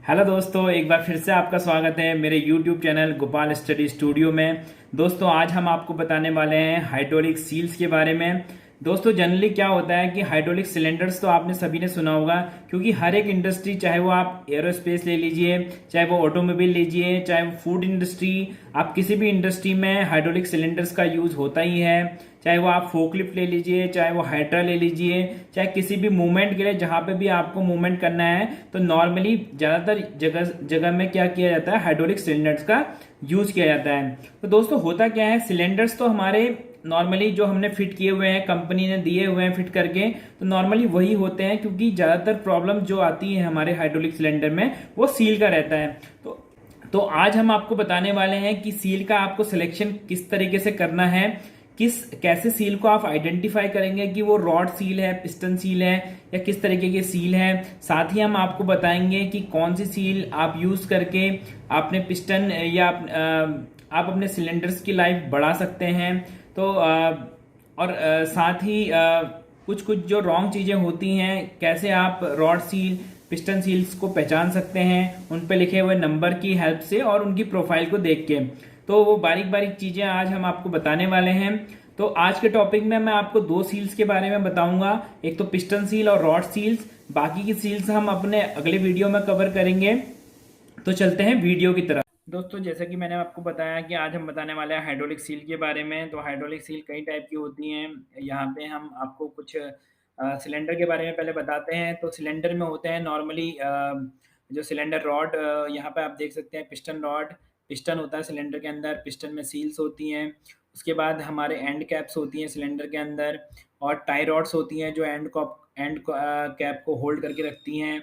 Hello दोस्तों, एक बार फिर से आपका स्वागत है मेरे YouTube channel Gopal study studio में। दोस्तों आज हम आपको बताने वाले हैं हाइड्रोलिक सील्स के बारे में। दोस्तों जनरली क्या होता है कि हाइड्रोलिक सिलेंडर्स तो आपने सभी ने सुना होगा, क्योंकि हर एक इंडस्ट्री, चाहे वो आप एरोस्पेस ले लीजिए, चाहे वो ऑटोमोबाइल लीजिए, चाहे वो फूड इंडस्ट्री, आप किसी भी इंडस्ट्री में हाइड्रोलिक सिलेंडर्स का यूज होता ही है। चाहे वो आप फोकलिफ्ट ले लीजिए, चाहे वो हाइड्रा ले लीजिए, चाहे किसी भी मूवमेंट के लिए जहां पे भी आपको मूवमेंट करना है, तो नॉर्मली ज्यादातर जगह जगह में क्या किया जाता है, हाइड्रोलिक सिलेंडर्स का यूज किया जाता है। तो दोस्तों होता क्या है, सिलेंडर्स तो हमारे नॉर्मली जो हमने फिट किए हुए हैं, कंपनी ने दिए हुए हैं फिट करके, तो नॉर्मली वही होते हैं, क्योंकि ज्यादातर प्रॉब्लम जो आती है हमारे हाइड्रोलिक सिलेंडर में वो सील का रहता है। तो आज हम आपको बताने वाले हैं कि सील का आपको सिलेक्शन किस तरीके से करना है, कैसे सील को आप आइडेंटिफाई करेंगे कि वो रॉड सील है, पिस्टन सील है, या किस तरीके के सील है। साथ ही हम आपको बताएंगे कि कौन सी सील आप यूज करके आपने पिस्टन या आप अपने सिलेंडर्स की लाइफ बढ़ा सकते हैं। तो और साथ ही कुछ कुछ जो रॉन्ग चीजें होती हैं, कैसे आप रॉड सील, पिस्टन सील्स को पहचान सकते हैं उन पे लिखे हुए नंबर की हेल्प से और उनकी प्रोफाइल को देख के। तो वो बारीक बारीक चीजें आज हम आपको बताने वाले हैं। तो आज के टॉपिक में मैं आपको दो सील्स के बारे में बताऊंगा, एक तो पिस्टन सील और रॉड सील्स। बाकी की सील्स हम अपने अगले वीडियो में कवर करेंगे। तो चलते हैं वीडियो की तरफ। दोस्तों जैसा कि मैंने आपको बताया कि आज हम बताने वाले हैं हाइड्रोलिक सील के बारे में। तो हाइड्रोलिक सील कई टाइप की होती हैं। यहाँ पे हम आपको कुछ सिलेंडर के बारे में पहले बताते हैं। तो सिलेंडर में होते हैं नॉर्मली जो सिलेंडर रॉड, यहाँ पे आप देख सकते हैं पिस्टन रॉड, पिस्टन होता है सिलेंडर के अंदर, पिस्टन में सील्स होती हैं। उसके बाद हमारे एंड कैप्स होती हैं सिलेंडर के अंदर, और टाई रॉड्स होती हैं जो एंड कैप को होल्ड करके रखती हैं।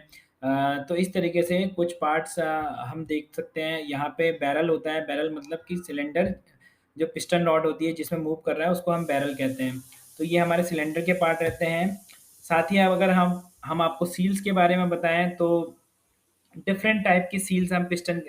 तो इस तरीके से कुछ पार्ट्स हम देख सकते हैं। यहाँ पे बैरल होता है, बैरल मतलब कि सिलेंडर जो पिस्टन रॉड होती है जिसमें मूव कर रहा है उसको हम बैरल कहते हैं। तो ये हमारे सिलेंडर के पार्ट रहते हैं। साथ ही अब अगर हम आपको सील्स के बारे में बताएं, तो डिफरेंट टाइप की सील्स हम पिस्टन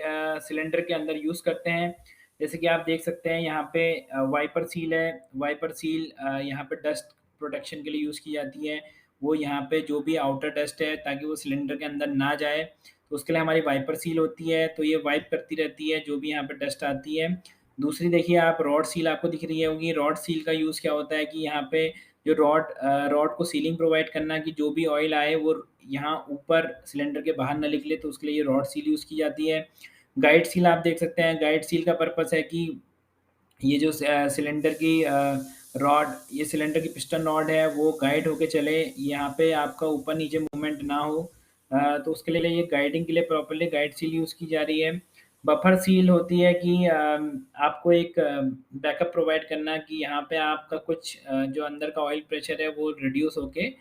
सिलेंडर के अंदर यूज करते हैं। जैसे कि आप देख सकते हैं यहाँ पे वाइपर सील है। वाइपर सील यहाँ पे डस्ट प्रोटेक्शन के लिए यूज की जाती है। वो यहाँ पे जो भी आउटर डस्ट है, ताकि वो सिलेंडर के अंदर ना जाए, तो उसके लिए हमारी वाइपर सील होती है। तो ये वाइप करती रहती है जो भी यहाँ पे डस्ट आती है। दूसरी देखिए आप, रॉड सील आपको दिख रही होगी। रॉड सील का यूज क्या होता है कि यहाँ पे जो रॉड को सीलिंग प्रोवाइड करना, कि जो भी ऑयल आए वो यहाँ ऊपर सिलेंडर के बाहर ना निकले, तो उसके लिए ये रॉड सील यूज की जाती है। गाइड सील आप देख सकते हैं। गाइड सील का पर्पस है कि ये जो सिलेंडर की रॉड, ये सिलेंडर की पिस्टन रॉड है, वो गाइड होके चले, यहाँ पे आपका ऊपर नीचे मूवमेंट ना हो। तो उसके लिए ये गाइडिंग के लिए प्रॉपरली गाइड सील यूज की जा रही है। बफर सील होती है कि आपको एक बैकअप प्रोवाइड करना, कि यहाँ पे आपका कुछ जो अंदर का ऑयल प्रेशर है वो रिड्यूस होके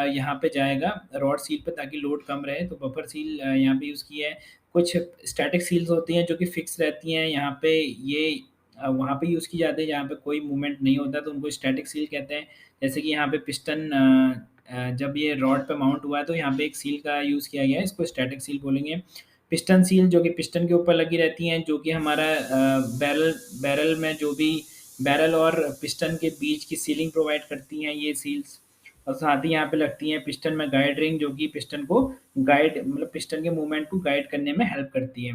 यहाँ पे जाएगा रॉड सील पे, ताकि लोड कम रहे। तो बफर सील यहाँ पे यूज़ की है। कुछ स्टैटिक सील्स होती हैं जो कि फिक्स रहती हैं, यहाँ पे ये वहाँ पे यूज़ की जाती है जहाँ पे कोई मूवमेंट नहीं होता, तो उनको स्टैटिक सील कहते हैं। जैसे कि यहाँ पे पिस्टन जब ये रॉड पे माउंट हुआ है, तो यहाँ पे एक सील का यूज़ किया गया है, इसको स्टैटिक सील बोलेंगे। पिस्टन सील जो कि पिस्टन के ऊपर लगी रहती हैं, जो कि हमारा बैरल बैरल में जो भी बैरल और पिस्टन के बीच की सीलिंग प्रोवाइड करती हैं ये सील्स। और साथ ही यहाँ पे लगती हैं पिस्टन में गाइड रिंग, जो कि पिस्टन को गाइड, मतलब पिस्टन के मूवमेंट को गाइड करने में हेल्प करती है।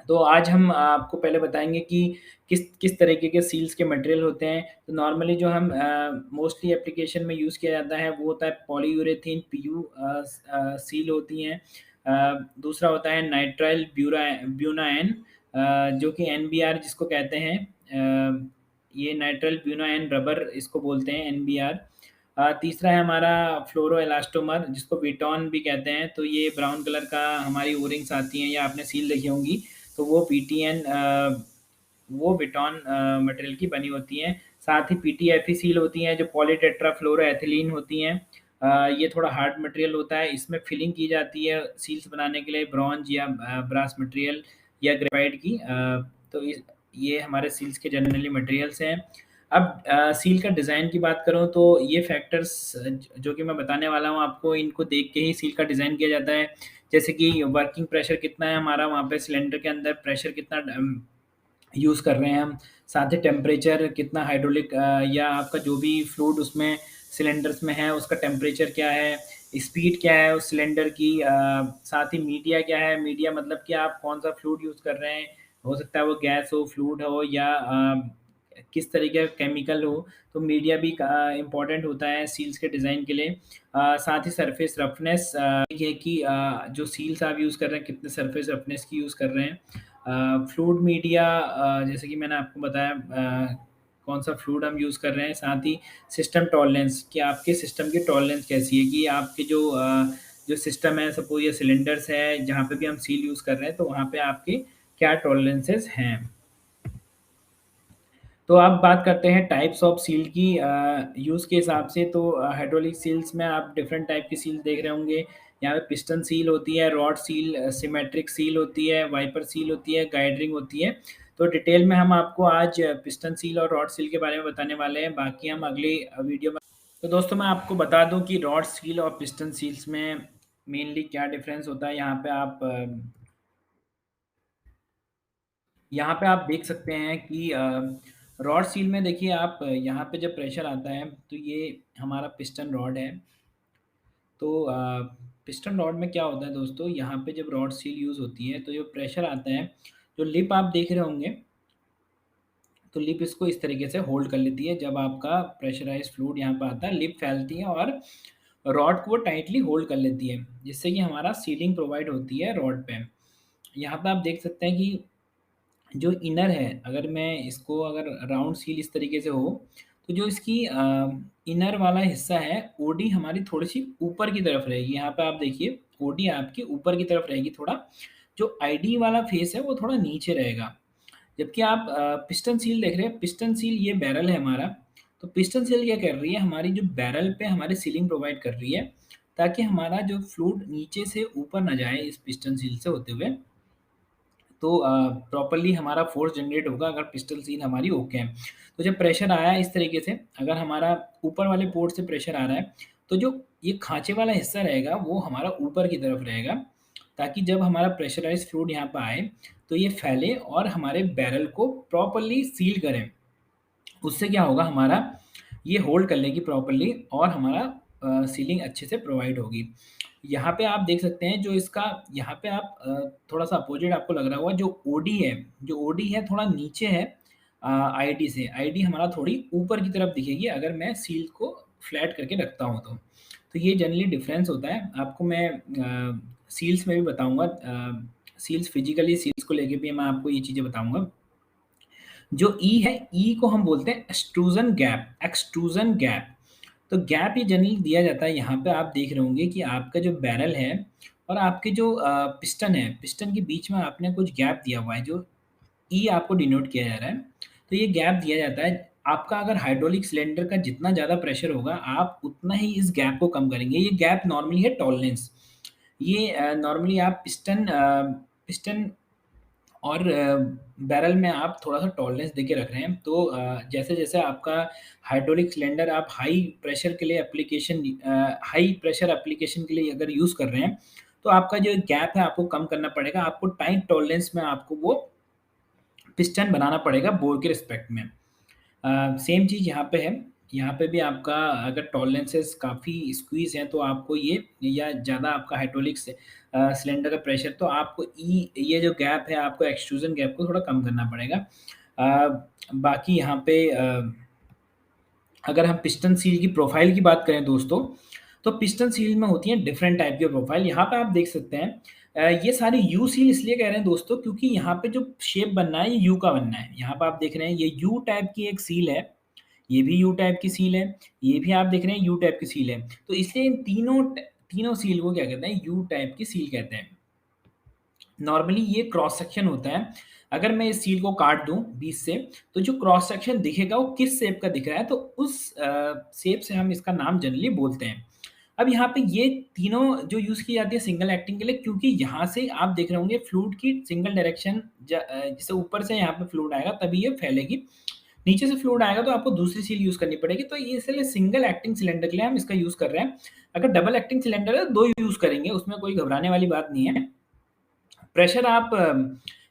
तो आज हम आपको पहले बताएंगे कि किस किस तरीके के सील्स के मटेरियल होते हैं। तो नॉर्मली जो हम मोस्टली एप्लीकेशन में यूज़ किया जाता है वो होता है पॉलीयूरेथीन पीयू सील होती हैं। दूसरा होता है नाइट्राइल ब्यूनाएन, जो कि एनबीआर जिसको कहते हैं। ये नाइट्राइल ब्यूनाएन रबर इसको बोलते हैं, एनबीआर। तीसरा है हमारा फ्लोरो एलास्टोमर, जिसको विटॉन भी कहते हैं। तो ये ब्राउन कलर का हमारी ओरिंग्स आती हैं, या आपने सील देखी होंगी, तो वो पीटीएन, वो विटॉन मटेरियल की बनी होती हैं। साथ ही पीटीएफई सील होती हैं जो पॉलीटेट्रा फ्लोरोएथिलीन होती हैं। ये थोड़ा हार्ड मटेरियल होता है, इसमें फिलिंग की जाती है सील्स बनाने के लिए ब्रॉन्ज या ब्रास मटेरियल या ग्रेफाइट की। तो ये हमारे सील्स के जनरली मटेरियल्स हैं। अब सील का डिज़ाइन की बात करूँ, तो ये फैक्टर्स जो कि मैं बताने वाला हूँ आपको, इनको देख के ही सील का डिज़ाइन किया जाता है। जैसे कि वर्किंग प्रेशर कितना है हमारा, वहाँ पे सिलेंडर के अंदर प्रेशर कितना यूज़ कर रहे हैं हम। साथ ही टेम्परेचर कितना, हाइड्रोलिक या आपका जो भी फ्लूइड उसमें सिलेंडर्स में है उसका टेम्परेचर क्या है, स्पीड क्या है उस सिलेंडर की, साथ ही मीडिया क्या है। मीडिया मतलब कि आप कौन सा फ्लूइड यूज़ कर रहे हैं, हो सकता है वो गैस हो, फ्लूइड हो, या किस तरीके का केमिकल हो। तो मीडिया भी इम्पोर्टेंट होता है सील्स के डिज़ाइन के लिए। साथ ही सरफेस रफनेस, ये कि जो सील्स आप यूज़ कर रहे हैं कितने सरफेस रफनेस की यूज़ कर रहे हैं। फ्लूइड मीडिया, जैसे कि मैंने आपको बताया, कौन सा फ्लूइड हम यूज़ कर रहे हैं। साथ ही सिस्टम टॉलरेंस कि आपके सिस्टम की टॉलरेंस कैसी है, कि आपके जो सिस्टम है, सपोज ये सिलेंडर्स है जहाँ पे भी हम सील यूज़ कर रहे हैं, तो वहाँ पे आपके क्या टॉलरेंसेस हैं। तो आप बात करते हैं टाइप्स ऑफ सील की यूज़ के हिसाब से। तो हाइड्रोलिक सील्स में आप डिफरेंट टाइप की सील देख रहे होंगे। यहाँ पे पिस्टन सील होती है, रॉड सील, सिमेट्रिक सील होती है, वाइपर सील होती है, गाइड रिंग होती है। तो डिटेल में हम आपको आज पिस्टन सील और रॉड सील के बारे में बताने वाले हैं, बाकी हम अगली वीडियो में। तो दोस्तों मैं आपको बता दूं कि रॉड सील और पिस्टन सील्स में मेनली क्या डिफरेंस होता है। यहाँ पे आप देख सकते हैं कि रॉड सील में देखिए आप, यहाँ पे जब प्रेशर आता है तो ये हमारा पिस्टन रॉड है। तो पिस्टन रॉड में क्या होता है दोस्तों, यहाँ पे जब रॉड सील यूज़ होती है तो जो प्रेशर आता है, जो लिप आप देख रहे होंगे, तो लिप इसको इस तरीके से होल्ड कर लेती है। जब आपका प्रेशराइज फ्लूइड यहाँ पे आता है, लिप फैलती है और रॉड को टाइटली होल्ड कर लेती है, जिससे कि हमारा सीलिंग प्रोवाइड होती है रॉड पे। यहाँ पे आप देख सकते हैं कि जो इनर है, अगर मैं इसको, अगर राउंड सील इस तरीके से हो, तो जो इसकी इनर वाला हिस्सा है, ओडी हमारी थोड़ी सी ऊपर की तरफ रहेगी। यहाँ पे आप देखिए ओडी आपकी ऊपर की तरफ रहेगी थोड़ा, जो आईडी वाला फेस है वो थोड़ा नीचे रहेगा। जबकि आप पिस्टन सील देख रहे हैं, पिस्टन सील ये बैरल है हमारा। तो पिस्टन सील क्या कर रही है, हमारी जो बैरल पे हमारी सीलिंग प्रोवाइड कर रही है, ताकि हमारा जो फ्लूइड नीचे से ऊपर ना जाए इस पिस्टन सील से होते हुए। तो प्रॉपर्ली हमारा फोर्स जनरेट होगा अगर पिस्टन सील हमारी ओके है। तो जब प्रेशर आया इस तरीके से, अगर हमारा ऊपर वाले पोर्ट से प्रेशर आ रहा है, तो जो ये खांचे वाला हिस्सा रहेगा वो हमारा ऊपर की तरफ रहेगा, ताकि जब हमारा प्रेशराइज फ्लूइड यहाँ पर आए तो ये फैले और हमारे बैरल को प्रॉपर्ली सील करें। उससे क्या होगा, हमारा ये होल्ड कर लेगी प्रॉपर्ली और हमारा सीलिंग अच्छे से प्रोवाइड होगी। यहाँ पे आप देख सकते हैं जो इसका, यहाँ पे आप थोड़ा-सा अपोज़िट आपको लग रहा होगा, जो ओडी है, जो ओडी है थोड़ा नीचे है आईडी से। आईडी हमारा थोड़ी ऊपर की तरफ दिखेगी अगर मैं सील को फ्लैट करके रखता हूँ तो। तो ये जनरली डिफ़रेंस होता है। आपको मैं सील्स में भी बताऊँगा, सील्स फिज़िकली सील्स को लेके भी मैं आपको ये चीज़ें बताऊँगा। जो ई है, ई को हम बोलते हैं एक्सट्रूज़न गैप, एक्सट्रूज़न गैप। तो गैप ये जनरली दिया जाता है, यहाँ पे आप देख रहे होंगे कि आपका जो बैरल है और आपके जो पिस्टन है, पिस्टन के बीच में आपने कुछ गैप दिया हुआ है, जो ई आपको डिनोट किया जा रहा है। तो ये गैप दिया जाता है। आपका अगर हाइड्रोलिक सिलेंडर का जितना ज़्यादा प्रेशर होगा, आप उतना ही इस गैप को कम करेंगे। ये गैप नॉर्मली है टॉलरेंस। ये नॉर्मली आप पिस्टन और बैरल में आप थोड़ा-सा टॉलरेंस देके रख रहे हैं। तो जैसे-जैसे आपका हाइड्रोलिक सिलेंडर आप हाई प्रेशर एप्लीकेशन के लिए अगर यूज़ कर रहे हैं, तो आपका जो गैप है आपको कम करना पड़ेगा। आपको टाइट टॉलरेंस में आपको वो पिस्टन बनाना पड़ेगा बोर के रिस्पेक्ट में। सेम चीज़ यहाँ पे है। यहाँ पे भी आपका अगर टॉलरेंसेस काफ़ी स्क्वीज़ हैं, तो आपको ये, या ज़्यादा आपका हाइड्रोलिक से सिलेंडर का प्रेशर, तो आपको ये जो गैप है, आपको एक्सट्रूज़न गैप को थोड़ा कम करना पड़ेगा। बाकी यहाँ पे अगर हम पिस्टन सील की प्रोफ़ाइल की बात करें दोस्तों, तो पिस्टन सील में होती हैं डिफरेंट टाइप की प्रोफ़ाइल। यहाँ पे आप देख सकते हैं, ये सारी यू सील इसलिए कह रहे हैं दोस्तों, क्योंकि यहाँ पे जो शेप बनना है, ये यू का बनना है। यहाँ पे आप देख रहे हैं ये यू टाइप की एक सील है, ये भी यू टाइप की सील है, ये भी आप देख रहे हैं यू टाइप की सील है। तो इसलिए इन तीनों सील को क्या कहते हैं, यू टाइप की सील कहते हैं। नॉर्मली ये क्रॉस सेक्शन होता है। अगर मैं इस सील को काट दूँ बीच से, तो जो क्रॉस सेक्शन दिखेगा वो किस शेप का दिख रहा है, तो उस शेप से हम इसका नाम जनरली बोलते हैं। अब यहाँ पे ये तीनों जो यूज़ की जाती है सिंगल एक्टिंग के लिए, क्योंकि यहाँ से आप देख रहे होंगे फ्लूइड की सिंगल डायरेक्शन, जैसे ऊपर से यहाँ पे फ्लूइड आएगा तभी ये फैलेगी। नीचे से फ्लूइड आएगा तो आपको दूसरी सील यूज़ करनी पड़ेगी। तो ये इसलिए सिंगल एक्टिंग सिलेंडर के लिए हम इसका यूज़ कर रहे हैं। अगर डबल एक्टिंग सिलेंडर है तो 2 यूज़ करेंगे, उसमें कोई घबराने वाली बात नहीं है। प्रेशर आप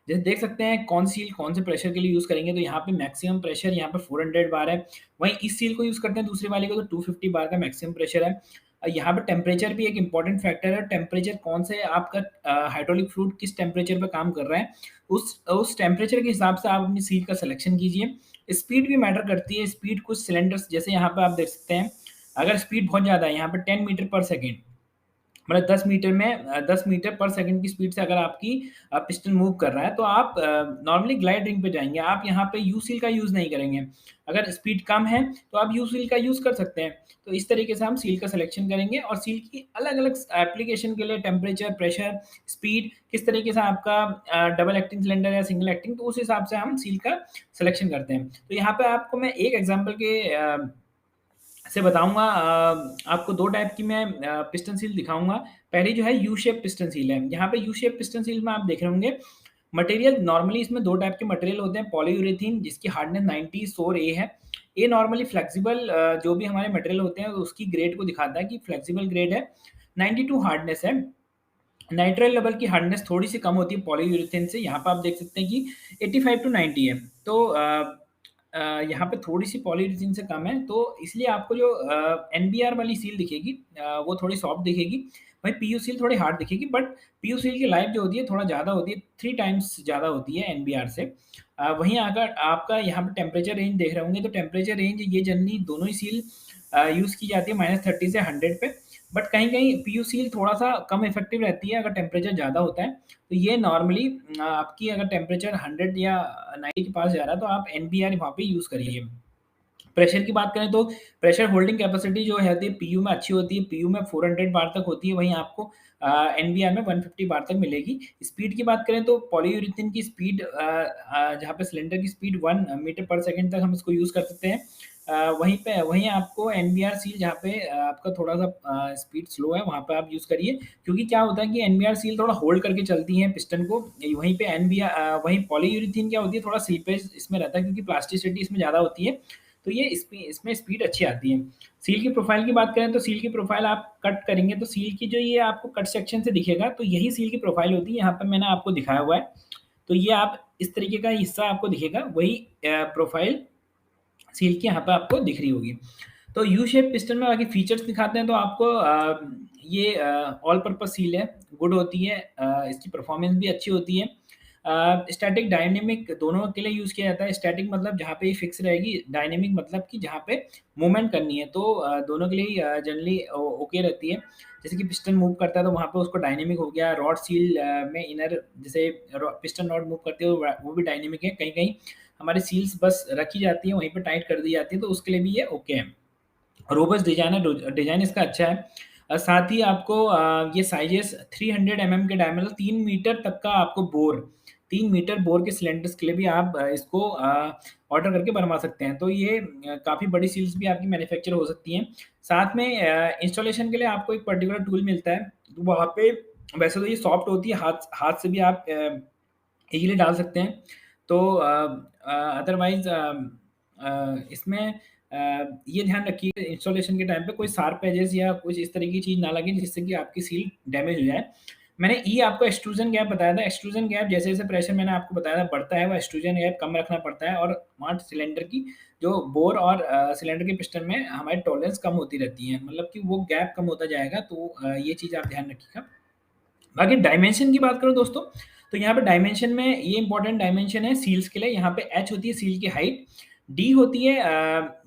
जैसे देख सकते हैं कौन सील कौन से प्रेशर के लिए यूज़ करेंगे, तो यहाँ पे मैक्सिमम प्रेशर यहाँ पे 400 बार है। वहीं इस सील को यूज़ करते हैं दूसरे वाले को, तो 250 बार का मैक्सिमम प्रेशर है। यहाँ पे टेम्परेचर भी एक इम्पॉर्टेंट फैक्टर है। टेम्परेचर कौन से आपका हाइड्रोलिक फ्लूइड किस टेम्परेचर पे काम कर रहा है, उस टेम्परेचर के हिसाब से आप अपनी सील का सिलेक्शन कीजिए। स्पीड भी मैटर करती है। स्पीड कुछ सिलेंडर्स जैसे यहाँ पे आप देख सकते हैं, अगर स्पीड बहुत ज़्यादा है, यहाँ पे 10 मीटर पर सेकेंड, मतलब 10 मीटर में 10 मीटर पर सेकंड की स्पीड से अगर आपकी पिस्टन मूव कर रहा है, तो आप नॉर्मली ग्लाइड रिंग पे जाएँगे। आप यहाँ पे यू सील का यूज़ नहीं करेंगे। अगर स्पीड कम है, तो आप यू सील का यूज़ कर सकते हैं। तो इस तरीके से हम सील का सिलेक्शन करेंगे और सील की अलग-अलग एप्लीकेशन के लिए टेम्परेचर, प्रेशर, स्पीड, किस तरीके से आपका डबल एक्टिंग सिलेंडर या सिंगल एक्टिंग, तो उस हिसाब से हम सील का सिलेक्शन करते हैं। तो यहाँ पे आपको मैं एक एग्ज़ाम्पल के से बताऊँगा। आपको 2 टाइप की मैं पिस्टन सील दिखाऊँगा। पहली जो है यू शेप पिस्टन सील है। यहाँ पे यू शेप पिस्टन सील में आप देख रहे होंगे, मटेरियल नॉर्मली इसमें 2 टाइप के मटेरियल होते हैं। पॉलीयूरेथीन जिसकी हार्डनेस 90 सोर ए है। ये नॉर्मली फ्लेक्सिबल जो भी हमारे मटेरियल होते हैं उसकी ग्रेड को दिखाता है कि फ्लेक्सिबल ग्रेड है। 92 हार्डनेस है। नाइट्राइल लेवल की हार्डनेस थोड़ी-सी कम होती है पॉलीयूरेथेन से। यहाँ पे आप देख सकते हैं कि 85 टू 90 है। तो यहाँ पे थोड़ी-सी पॉलीयूरेथेन से कम है, तो इसलिए आपको जो एनबीआर वाली सील दिखेगी वो थोड़ी सॉफ्ट दिखेगी। वहीं पीयू सील थोड़ी हार्ड दिखेगी, बट पीयू सील की लाइफ जो होती है थोड़ा ज़्यादा होती है, 3 टाइम्स ज़्यादा होती है एनबीआर से। वहीं अगर आपका यहाँ पे टेम्परेचर रेंज देख रहे होंगे, तो टेम्परेचर रेंज ये जनरली दोनों ही सील यूज़ की जाती है -30 से 100 पे। बट कहीं-कहीं पीयू सील थोड़ा-सा कम इफेक्टिव रहती है अगर टेम्परेचर ज़्यादा होता है। तो ये नॉर्मली आपकी अगर टेम्परेचर 100 या 90 के पास जा रहा है, तो आप एनबीआर वहाँ पे यूज़ करिए। प्रेशर की बात करें तो प्रेशर होल्डिंग कैपेसिटी जो है होती है पीयू में अच्छी होती है। पीयू में 400 बार तक होती है, वहीं आपको एनबीआर में 150 बार तक मिलेगी। स्पीड की बात करें तो पॉलीयूरेथेन की स्पीड जहाँ पे सिलेंडर की स्पीड 1 मीटर पर सेकंड तक हम इसको यूज़ कर सकते हैं। वहीं आपको एनबीआर सील जहाँ पे आपका थोड़ा-सा स्पीड स्लो है, वहाँ पे आप यूज़ करिए। क्योंकि क्या होता है कि एनबीआर सील थोड़ा होल्ड करके चलती है पिस्टन को। वहीं पे वहीं पॉलीयूरेथेन क्या होती है, थोड़ा स्लीपेज इसमें रहता है क्योंकि प्लास्टिसिटी इसमें ज़्यादा होती है। तो ये इसमें स्पीड अच्छी आती है। सील की प्रोफ़ाइल की बात करें तो सील की प्रोफ़ाइल आप कट करेंगे तो सील की जो ये आपको कट सेक्शन से दिखेगा, तो यही सील की प्रोफ़ाइल होती है। यहाँ पे मैंने आपको दिखाया हुआ है। तो ये आप इस तरीके का हिस्सा आपको दिखेगा, वही प्रोफ़ाइल सील की यहाँ पे आपको दिख रही होगी। तो यू शेप पिस्टन में बाकी फीचर्स दिखाते हैं, तो आपको ये ऑल पर्पस सील है, गुड होती है। इसकी परफॉर्मेंस भी अच्छी होती है। स्टैटिक डायनेमिक दोनों के लिए यूज़ किया जाता है। स्टैटिक मतलब जहाँ पे ये फिक्स रहेगी, डायनेमिक मतलब कि जहाँ पे मूवमेंट करनी है। तो दोनों के लिए जनरली ओके रहती है। जैसे कि पिस्टन मूव करता है तो वहाँ पे उसको डायनेमिक हो गया। रॉड सील में इनर जैसे पिस्टन रॉड मूव करती है वो भी डायनेमिक है। कहीं-कहीं हमारी सील्स बस रखी जाती है, वहीं पे टाइट कर दी जाती है, तो उसके लिए भी ये ओके है। रोबस्ट डिज़ाइन है, डिज़ाइन इसका अच्छा है। साथ ही आपको ये साइज़ेस 300 एमएम के डायमीटर 3 मीटर तक का आपको 3 मीटर बोर के सिलेंडर्स के लिए भी आप इसको ऑर्डर करके बनवा सकते हैं। तो ये काफ़ी बड़ी सील्स भी आपकी मैन्युफैक्चर हो सकती हैं। साथ में इंस्टॉलेशन के लिए आपको एक पर्टिकुलर टूल मिलता है। तो वहाँ पे वैसे तो ये सॉफ्ट होती है, हाथ हाथ से भी आप ईज़िली डाल सकते हैं। तो अदरवाइज़ इसमें ये ध्यान रखिए इंस्टॉलेशन के टाइम पे कोई शार्प एजेस या कुछ इस तरह की चीज़ ना लगे जिससे कि आपकी सील डैमेज हो जाए। मैंने आपको एक्सट्रूज़न गैप बताया था। एक्सट्रूज़न गैप जैसे-जैसे प्रेशर मैंने आपको बताया था बढ़ता है, वो एक्सट्रूज़न गैप कम रखना पड़ता है और वहाँ सिलेंडर की जो बोर और सिलेंडर के पिस्टन में हमारी टॉलरेंस कम होती रहती है। मतलब कि वो गैप कम होता जाएगा, तो ये चीज़ आप ध्यान रखिएगा। बाकी डायमेंशन की बात करूँ दोस्तों, तो यहाँ पे डायमेंशन में ये इंपॉर्टेंट डायमेंशन है सील्स के लिए। यहाँ पे एच होती है सील की हाइट, डी होती है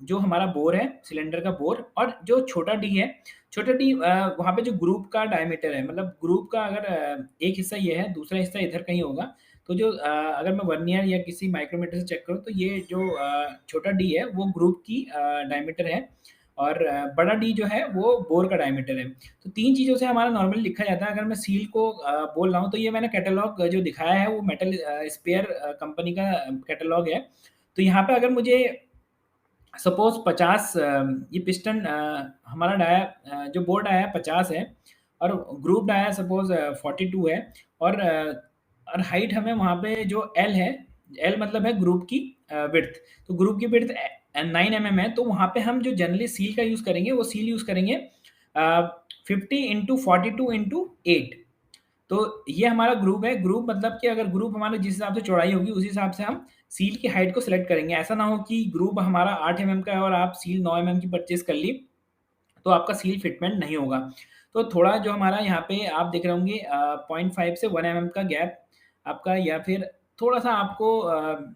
जो हमारा बोर है, सिलेंडर का बोर, और जो छोटा डी है, छोटा डी वहाँ पे जो ग्रुप का डायमीटर है, मतलब ग्रुप का अगर एक हिस्सा ये है, दूसरा हिस्सा इधर कहीं होगा, तो जो अगर मैं वर्नियर या किसी माइक्रोमीटर से चेक करूँ, तो ये जो छोटा डी है, वो ग्रुप की डायमीटर है, और बड़ा डी जो है, वो बोर का डायमीटर है। तो 3 चीज़ों से हमारा नॉर्मली लिखा जाता है। अगर मैं सील को बोल रहा हूँ, तो ये मैंने कैटलॉग जो दिखाया है, वो मेटल स्पेयर कंपनी का कैटलॉग है। तो यहाँ पे अगर मुझे सपोज़ 50 ये पिस्टन हमारा जो बोर डाया है 50 है, और ग्रुप डाया सपोज़ 42 है, और और हाइट हमें वहाँ पे जो एल है, एल मतलब है ग्रुप की विड्थ। तो ग्रुप की विड्थ 9 एमएम है, तो वहाँ पे हम जो जनरली सील का यूज़ करेंगे, वो सील यूज़ करेंगे 50 इंटू 42 इंटू 8। तो ये हमारा ग्रुप है। ग्रुप मतलब कि अगर ग्रुप हमारा जिस हिसाब से चौड़ाई होगी, उसी हिसाब से हम सील की हाइट को सिलेक्ट करेंगे। ऐसा ना हो कि ग्रुप हमारा 8 एमएम का है और आप सील 9 एमएम की परचेज़ कर ली, तो आपका सील फिटमेंट नहीं होगा। तो थोड़ा जो हमारा यहाँ पे आप देख रहे होंगे 0.5 से 1 mm का गैप आपका, या फिर थोड़ा-सा आपको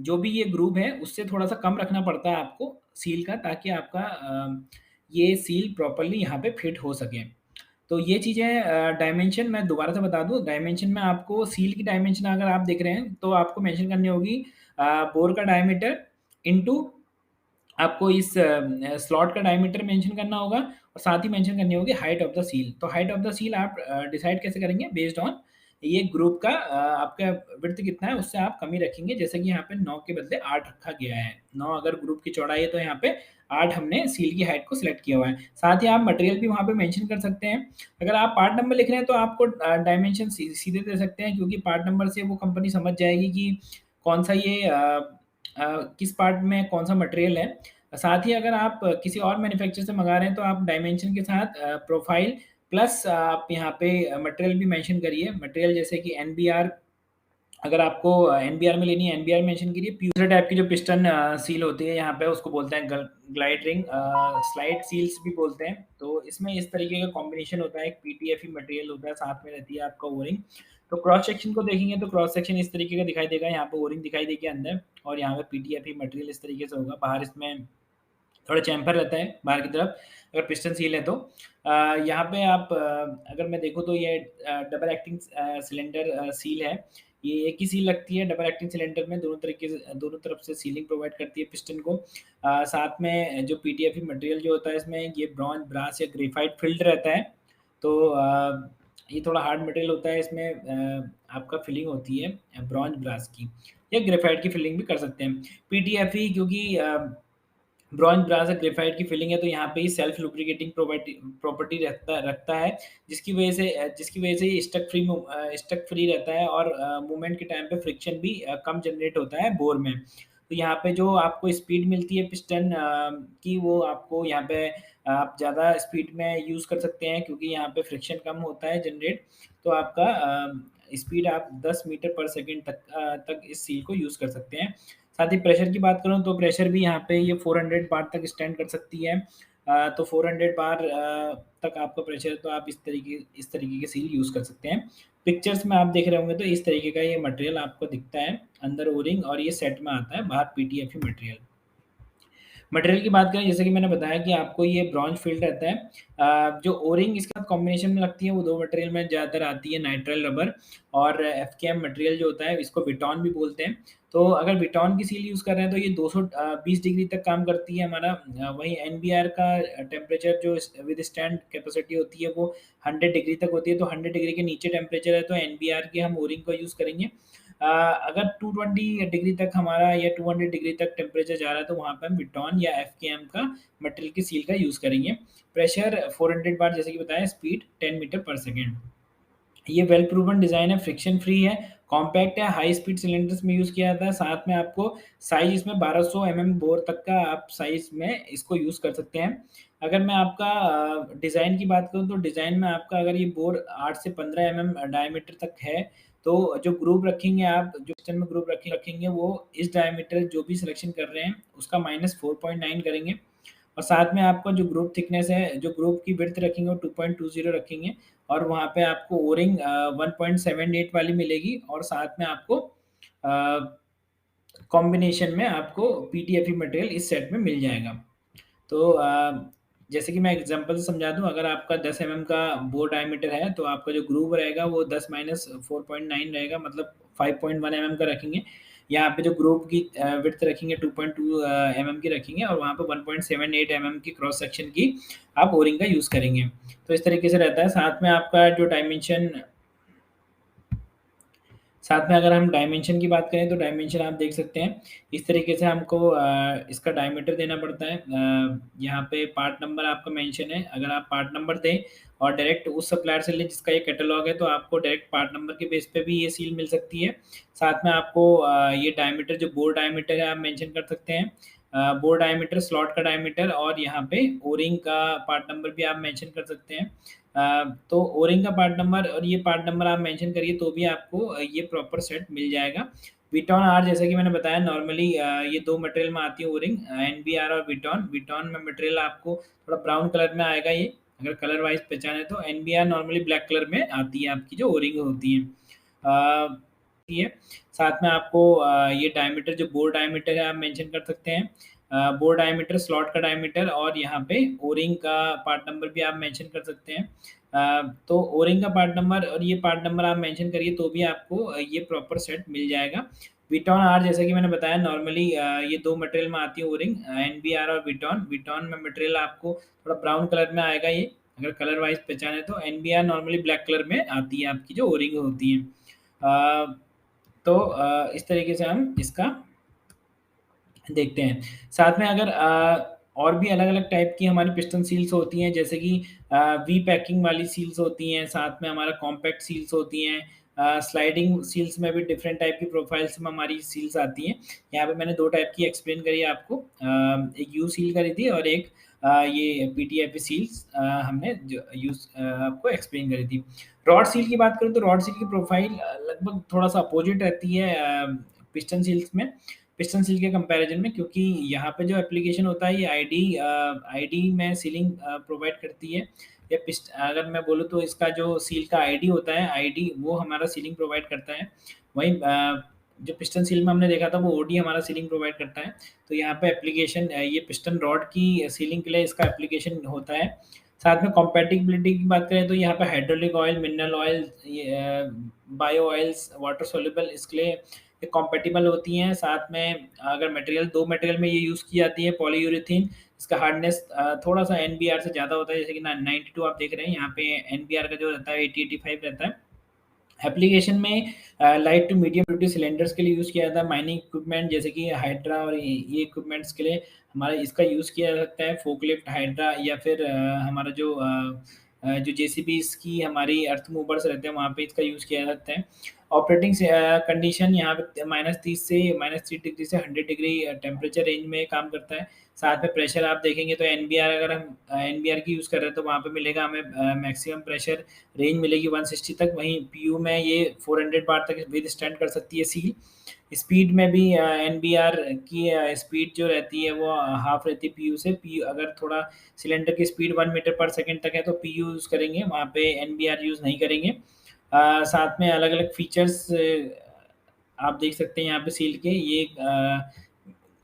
जो भी ये ग्रूव है उससे थोड़ा-सा कम रखना पड़ता है आपको सील का, ताकि आपका ये सील प्रॉपर्ली यहाँ पे फिट हो सके। तो ये चीज़ें डायमेंशन मैं दोबारा से बता दूँ, डायमेंशन में आपको सील की डायमेंशन अगर आप देख रहे हैं, तो आपको मेंशन करनी होगी बोर का डायमीटर इंटू आपको इस स्लॉट का डायमीटर मेंशन करना होगा, और साथ ही मेंशन करनी होगी हाइट ऑफ द सील। तो हाइट ऑफ द सील आप डिसाइड कैसे करेंगे? बेस्ड ऑन ये ग्रुप का आपका विड्थ कितना है, उससे आप कमी रखेंगे। जैसे कि यहाँ पे 9 के बदले 8 रखा गया है। 9 अगर ग्रुप की चौड़ाई है, तो यहाँ पे 8 हमने सील की हाइट को सिलेक्ट किया हुआ है। साथ ही आप मटेरियल भी वहाँ पे मेंशन कर सकते हैं। अगर आप पार्ट नंबर लिख रहे हैं, तो आपको डायमेंशन सीधे दे सकते हैं, क्योंकि पार्ट नंबर से वो कंपनी समझ जाएगी कि कौन-सा ये किस पार्ट में कौन-सा मटेरियल है। साथ ही अगर आप किसी और मैन्युफैक्चरर से मँगा रहे हैं, तो आप डायमेंशन के साथ प्रोफाइल प्लस आप यहाँ पे मटेरियल भी मेंशन करिए। मटेरियल जैसे कि एनबीआर, अगर आपको एनबीआर में लेनी है, एनबीआर मेंशन करिए। दूसरे टाइप की जो पिस्टन सील होती है यहाँ पे, उसको बोलते हैं ग्लाइड रिंग, स्लाइड सील्स भी बोलते हैं। तो इसमें इस तरीके का कॉम्बिनेशन होता है, एक पीटीएफई मटेरियल होता है, साथ में रहती है आपका ओरिंग। तो क्रॉस सेक्शन को देखेंगे, तो क्रॉस सेक्शन इस तरीके का दिखाई देगा। यहाँ पे ओरिंग दिखाई देगी अंदर, और यहाँ पे पीटीएफई मटेरियल इस तरीके से होगा। बाहर इसमें थोड़ा चैम्फर रहता है बाहर की तरफ, अगर पिस्टन सील है तो। यहाँ पे आप अगर मैं देखूँ, तो ये डबल एक्टिंग सिलेंडर सील है। ये एक ही सील लगती है डबल एक्टिंग सिलेंडर में, दोनों तरीके से दोनों तरफ से सीलिंग प्रोवाइड करती है पिस्टन को। साथ में जो पीटीएफई मटेरियल जो होता है इसमें, ये ब्रॉन्ज, ब्रास या ग्रेफाइट फिल्ड रहता है। तो ये थोड़ा हार्ड मटेरियल होता है। इसमें आपका फिलिंग होती है ब्रॉन्ज, ब्रास की, या ग्रेफाइट की फिलिंग भी कर सकते हैं। पीटीएफई क्योंकि ब्रॉन्ज, ब्रास या ग्रेफाइट की फिलिंग है, तो यहाँ पे ही सेल्फ लुब्रिकेटिंग प्रॉपर्टी रखता है, जिसकी वजह से ये स्टक फ्री रहता है, और मूवमेंट के टाइम पे फ्रिक्शन भी कम जनरेट होता है बोर में। तो यहाँ पे जो आपको स्पीड मिलती है पिस्टन की, वो आपको यहाँ पे आप ज़्यादा स्पीड में यूज़ कर सकते हैं, क्योंकि यहाँ पे फ्रिक्शन कम होता है जनरेट। तो आपका स्पीड आप 10 मीटर पर सेकंड तक इस सील को यूज़ कर सकते हैं। साथ ही प्रेशर की बात करूँ, तो प्रेशर भी यहाँ पे ये 400 बार तक स्टैंड कर सकती है। तो 400 बार तक आपका प्रेशर, तो आप इस तरीके के सील यूज़ कर सकते हैं। पिक्चर्स में आप देख रहे होंगे, तो इस तरीके का ये मटेरियल आपको दिखता है, अंदर ओरिंग, और ये सेट में आता है, बाहर पीटीएफई मटेरियल। मटेरियल की बात करें, जैसे कि मैंने बताया कि आपको ये ब्रॉन्ज फील्ड रहता है। जो ओरिंग इसके साथ कॉम्बिनेशन में लगती है, वो 2 मटेरियल में ज़्यादातर आती है, नाइट्राइल रबर और एफकेएम मटेरियल जो होता है, इसको विटॉन भी बोलते हैं। तो अगर विटॉन की सील यूज़ कर रहे हैं, तो ये 220 डिग्री तक काम करती है हमारा। वहीं एनबीआर का टेम्परेचर जो विदस्टैंड कैपेसिटी होती है, वो 100 डिग्री तक होती है। तो 100 डिग्री के नीचे टेम्परेचर है, तो एनबीआर की हम ओरिंग का यूज़ करेंगे। अगर 220 डिग्री तक हमारा, या 200 डिग्री तक टेम्परेचर जा रहा है, तो वहाँ पे हम विटॉन या एफकेएम का मटेरियल की सील का यूज़ करेंगे। प्रेशर 400 बार, जैसे कि बताया, स्पीड 10 मीटर पर सेकंड। ये वेल प्रूवन डिज़ाइन है, फ्रिक्शन फ्री है, कॉम्पैक्ट है, हाई स्पीड सिलेंडर्स में यूज़ किया जाता है। साथ में आपको साइज़ इसमें 1200 बोर तक का आप साइज़ में इसको यूज़ कर सकते हैं। अगर मैं आपका डिज़ाइन की बात करूँ, तो डिज़ाइन में आपका अगर ये बोर 8 से 15 डायमीटर तक है, तो जो ग्रुप रखेंगे आप, जो पिस्टन में ग्रुप रखेंगे, वो इस डायमीटर जो भी सिलेक्शन कर रहे हैं, उसका -4.9 करेंगे। और साथ में आपका जो ग्रुप थिकनेस है, जो ग्रुप की विड्थ रखेंगे, वो 2.20 रखेंगे, और वहाँ पे आपको ओरिंग 1.78 वाली मिलेगी, और साथ में आपको कॉम्बिनेशन में आपको पीटीएफई मटेरियल इस सेट में मिल जाएगा। तो जैसे कि मैं एग्जांपल से समझा दूँ, अगर आपका 10 का बोर डायमीटर है, तो आपका जो ग्रूव रहेगा, वो 10 माइनस 4.9 रहेगा, मतलब 5.1 का रखेंगे। यहाँ पे जो ग्रूव की विड्थ रखेंगे, 2.2 की रखेंगे, और वहाँ पे 1.78 की क्रॉस सेक्शन की आप ओरिंग का यूज़ करेंगे। तो इस तरीके से रहता है। साथ में अगर हम डायमेंशन की बात करें, तो डायमेंशन आप देख सकते हैं, इस तरीके से हमको इसका डायमीटर देना पड़ता है। यहाँ पे पार्ट नंबर आपका मेंशन है, अगर आप पार्ट नंबर दें और डायरेक्ट उस सप्लायर से लें जिसका ये कैटलॉग है, तो आपको डायरेक्ट पार्ट नंबर के बेस पे भी ये सील मिल सकती है। साथ में आपको ये डायमीटर, जो बोर डायमीटर है, आप मेंशन कर सकते हैं। बोर डायमीटर, स्लॉट का डायमीटर, और यहाँ पे ओरिंग का पार्ट नंबर भी आप मेंशन कर सकते हैं। तो ओरिंग का पार्ट नंबर और ये पार्ट नंबर आप मेंशन करिए, तो भी आपको ये प्रॉपर सेट मिल जाएगा। विटॉन आर जैसा कि मैंने बताया नॉर्मली ये दो मटेरियल में आती है ओरिंग, एनबीआर और विटॉन। विटॉन में मटेरियल आपको थोड़ा ब्राउन कलर में आएगा ये, अगर कलर वाइज पहचाने तो। एनबीआर नॉर्मली ब्लैक कलर में आती है आपकी जो ओरिंग होती है। ये साथ में आपको ये डायमीटर जो बोर डायमीटर है आप मेंशन कर सकते हैं, बोर डायमीटर, स्लॉट का डायमीटर, और यहाँ पे ओरिंग का पार्ट नंबर भी आप मेंशन कर सकते हैं। तो ओरिंग का पार्ट नंबर और ये पार्ट नंबर आप मेंशन करिए तो भी आपको ये प्रॉपर सेट मिल जाएगा। विटॉन आर जैसा कि मैंने बताया नॉर्मली ये दो मटेरियल में आती है ओरिंग, एनबीआर और विटॉन। विटॉन में मटेरियल आपको थोड़ा ब्राउन कलर में आएगा ये, अगर कलर वाइज पहचाने तो। एनबीआर नॉर्मली ब्लैक कलर में आती है आपकी जो ओरिंग होती है। तो इस तरीके से हम इसका देखते हैं। साथ में अगर और भी अलग-अलग टाइप की हमारी पिस्टन सील्स होती हैं, जैसे कि वी पैकिंग वाली सील्स होती हैं, साथ में हमारा कॉम्पैक्ट सील्स होती हैं। स्लाइडिंग सील्स में भी डिफरेंट टाइप की प्रोफाइल्स में हमारी सील्स आती हैं। यहाँ पे मैंने 2 टाइप की एक्सप्लेन करी है आपको। एक यू सील करी थी और एक ये पीटीएफई सील्स हमने जो आपको एक्सप्लेन करी थी। रॉड सील की बात करूँ तो रॉड सील की प्रोफाइल लगभग थोड़ा-सा अपोज़िट रहती है पिस्टन सील्स में। पिस्टन सील के कंपैरिजन में, क्योंकि यहाँ पे जो एप्लीकेशन होता है ये आईडी में सीलिंग प्रोवाइड करती है। या पिस्ट अगर मैं बोलूँ तो इसका जो सील का आईडी होता है, आईडी वो हमारा सीलिंग प्रोवाइड करता है। वहीं जो पिस्टन सील में हमने देखा था वो ओडी हमारा सीलिंग प्रोवाइड करता है। तो यहाँ पे एप्लीकेशन ये पिस्टन रॉड की सीलिंग के लिए इसका एप्लीकेशन होता है। साथ में कंपैटिबिलिटी की बात करें तो यहाँ पे हाइड्रोलिक ऑयल, मिनरल ऑयल, ये बायो ऑयल्स, वाटर सोल्यूबल इसके लिए ये कॉम्पैटिबल होती हैं। साथ में अगर मटेरियल 2 मटेरियल में ये यूज़ की जाती है पॉलीयूरेथीन, इसका हार्डनेस थोड़ा-सा एनबीआर से ज़्यादा होता है, जैसे कि ना 92 आप देख रहे हैं, यहाँ पे एनबीआर का जो रहता है 80-85 रहता है। एप्लीकेशन में light to medium duty cylinders के लिए यूज़ किया जाता है। माइनिंग इक्विपमेंट जैसे कि हाइड्रा और ये इक्विपमेंट्स के लिए हमारा इसका यूज़ किया जा सकता है। फोकलिफ्ट, हाइड्रा या फिर हमारा जो जेसीबीज़ की हमारी अर्थ मूवर्स रहते हैं वहाँ पे इसका यूज़ किया जा सकता है। ऑपरेटिंग से कंडीशन यहाँ पे -30 से -3 डिग्री से 100 डिग्री टेम्परेचर रेंज में काम करता है। साथ में प्रेशर आप देखेंगे तो एनबीआर अगर हम एनबीआर की यूज़ कर रहे हैं तो वहाँ पे मिलेगा हमें मैक्सिमम प्रेशर रेंज मिलेगी 160 तक। वहीं पीयू में ये 400 बार तक विथस्टैंड कर सकती है सील। स्पीड में भी एनबीआर की स्पीड जो रहती है वो हाफ रहती है पीयू से। पीयू अगर थोड़ा सिलेंडर की स्पीड 1 मीटर पर सेकंड तक है तो पीयू यूज़ करेंगे, वहाँ पे एनबीआर यूज़ नहीं करेंगे। साथ में अलग-अलग फीचर्स आप देख सकते हैं यहाँ पे सील के।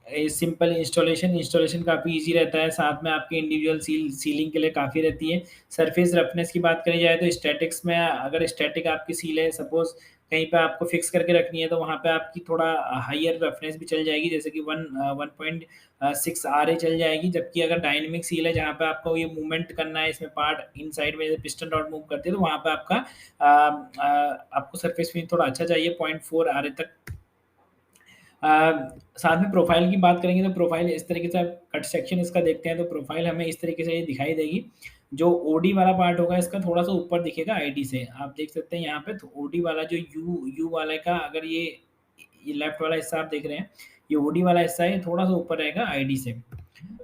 ये सिंपल इंस्टॉलेशन काफ़ी ईज़ी रहता है। साथ में आपके इंडिविजुअल सीलिंग के लिए काफ़ी रहती है। सरफेस रफनेस की बात करी जाए तो स्टैटिक्स में अगर स्टैटिक आपकी सील है, सपोज़ कहीं पे आपको फिक्स करके रखनी है तो वहाँ पे आपकी थोड़ा हायर रफनेस भी चल जाएगी, जैसे कि 1.6 आरए चल जाएगी। जबकि अगर डायनामिक सील है जहाँ पे आपको ये मूवमेंट करना है, इसमें पार्ट इनसाइड में जैसे पिस्टन रॉड मूव करती है तो वहाँ पे आपको सरफेस फिनिश थोड़ा अच्छा चाहिए 0.4 आरए तक। अ, साथ में प्रोफ़ाइल की बात करेंगे तो प्रोफ़ाइल इस तरीके से आप कट सेक्शन इसका देखते हैं तो प्रोफ़ाइल हमें इस तरीके से ये दिखाई देगी। जो ओडी वाला पार्ट होगा इसका थोड़ा-सा ऊपर दिखेगा आईडी से। आप देख सकते हैं यहाँ पे तो ओडी वाला जो यू यू वाले का अगर ये लेफ्ट वाला हिस्सा आप देख रहे हैं, ये ओडी वाला हिस्सा है, ये थोड़ा-सा ऊपर रहेगा आईडी से।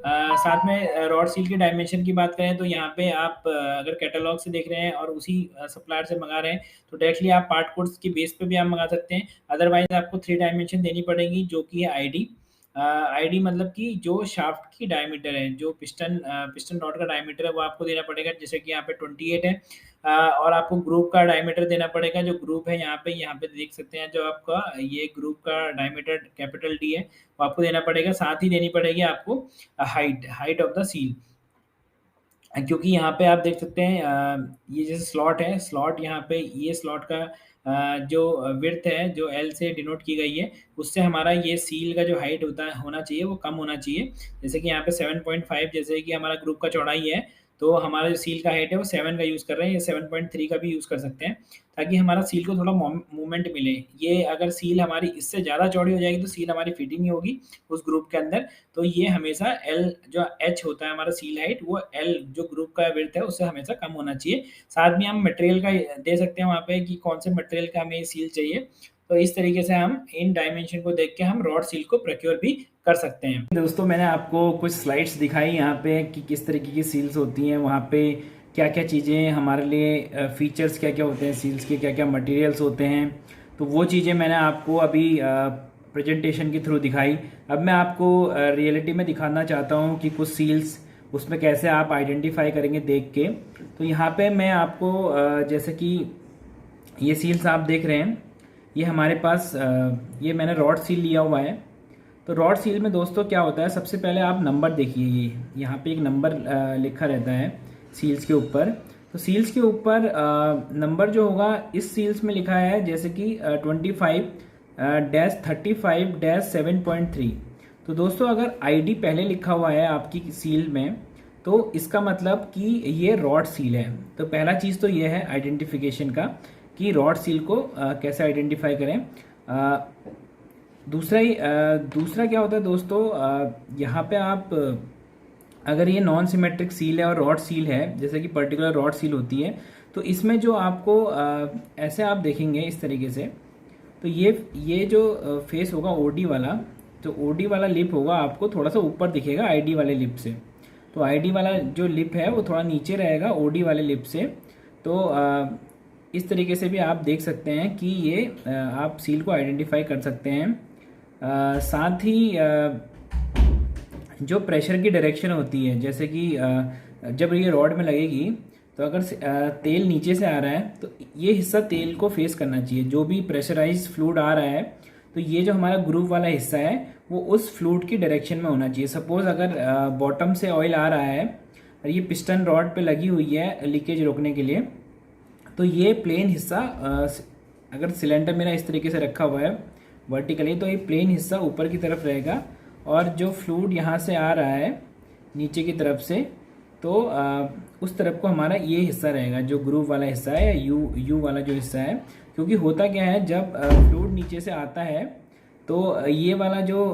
साथ में रॉड सील के डायमेंशन की बात करें तो यहाँ पे आप अगर कैटलॉग से देख रहे हैं और उसी सप्लायर से मंगा रहे हैं तो डायरेक्टली आप पार्ट कोड्स की बेस पे भी आप मंगा सकते हैं। अदरवाइज़ आपको 3 डायमेंशन देनी पड़ेगी जो कि है आईडी। आईडी मतलब कि जो शाफ्ट की डायमीटर है, जो पिस्टन रॉड का डायमीटर है वो आपको देना पड़ेगा, जैसे कि यहाँ पे 28 है। और आपको ग्रुप का डायमीटर देना पड़ेगा, जो ग्रुप है यहाँ पे देख सकते हैं जो आपका ये ग्रुप का डायमीटर कैपिटल डी है, वो आपको देना पड़ेगा। साथ ही देनी पड़ेगी आपको हाइट ऑफ द सील। क्योंकि यहाँ पे आप देख सकते हैं ये जैसे स्लॉट है, स्लॉट यहाँ पे ये स्लॉट का जो विड्थ है, जो एल से डिनोट की गई है, उससे हमारा ये सील का जो हाइट होना चाहिए, वो कम होना चाहिए। जैसे कि यहाँ पे 7.5 जैसे कि हमारा ग्रुप का चौड़ाई है, तो हमारा जो सील का हाइट है वो 7 का यूज़ कर रहे हैं, ये 7.3 का भी यूज़ कर सकते हैं, ताकि हमारा सील को थोड़ा मूवमेंट मिले। ये अगर सील हमारी इससे ज़्यादा चौड़ी हो जाएगी, तो सील हमारी फिटिंग नहीं होगी उस ग्रुप के अंदर। तो ये हमेशा एल जो एच होता है हमारा सील हाइट, वो एल जो ग्रुप का विड्थ है उससे हमेशा कम होना चाहिए। साथ में हम मटेरियल का दे सकते हैं वहाँ पे कि कौन से मटेरियल का हमें सील चाहिए। तो इस तरीके से हम इन डायमेंशन को देख के हम रॉड सील को प्रोक्योर भी कर सकते हैं। दोस्तों मैंने आपको कुछ स्लाइड्स दिखाई यहाँ पे कि किस तरीके की सील्स होती हैं, वहाँ पे क्या क्या चीज़ें हमारे लिए फीचर्स क्या क्या होते हैं सील्स के, क्या क्या मटेरियल्स होते हैं। तो वो चीज़ें मैंने आपको अभी प्रेजेंटेशन के थ्रू दिखाई। अब मैं आपको रियलिटी में दिखाना चाहता हूँ कि कुछ सील्स उसमें कैसे आप आइडेंटिफाई करेंगे देख के। तो यहाँ पे मैं आपको जैसे कि ये सील्स आप देख रहे हैं, ये हमारे पास ये मैंने रॉड सील लिया हुआ है। तो रॉड सील में दोस्तों क्या होता है, सबसे पहले आप नंबर देखिए, ये यहाँ पे एक नंबर लिखा रहता है सील्स के ऊपर। तो सील्स के ऊपर नंबर जो होगा इस सील्स में लिखा है जैसे कि 25-35-7.3। तो दोस्तों अगर आईडी पहले लिखा हुआ है आपकी सील में तो इसका मतलब कि ये रॉड सील है। तो पहला चीज़ तो ये है आइडेंटिफिकेशन का कि रॉड सील को कैसे आइडेंटिफाई करें। दूसरा क्या होता है दोस्तों, यहाँ पे आप अगर ये नॉन सिमेट्रिक सील है और रॉड सील है, जैसे कि पर्टिकुलर रॉड सील होती है, तो इसमें जो आपको ऐसे आप देखेंगे इस तरीके से, तो ये जो फेस होगा ओडी वाला, तो ओडी वाला लिप होगा आपको थोड़ा सा ऊपर दिखेगा आईडी वाले लिप से। तो आईडी वाला जो लिप है वो थोड़ा नीचे रहेगा ओडी वाले लिप से। तो इस तरीके से भी आप देख सकते हैं कि ये आप सील को आइडेंटिफाई कर सकते हैं। साथ ही जो प्रेशर की डायरेक्शन होती है, जैसे कि जब ये रॉड में लगेगी तो अगर तेल नीचे से आ रहा है तो ये हिस्सा तेल को फेस करना चाहिए। जो भी प्रेशराइज फ्लूइड आ रहा है तो ये जो हमारा ग्रूव वाला हिस्सा है वो उस फ्लूइड की डायरेक्शन में होना चाहिए। सपोज अगर बॉटम से ऑयल आ रहा है और ये पिस्टन रॉड पे लगी हुई है लीकेज रोकने के लिए, तो ये प्लेन हिस्सा अगर सिलेंडर मेरा इस तरीके से रखा हुआ है वर्टिकली, तो ये प्लेन हिस्सा ऊपर की तरफ रहेगा और जो फ्लूइड यहाँ से आ रहा है नीचे की तरफ से, तो उस तरफ को हमारा ये हिस्सा रहेगा जो ग्रूव वाला हिस्सा है या यू वाला जो हिस्सा है। क्योंकि होता क्या है, जब फ्लूइड नीचे से आता है तो ये वाला जो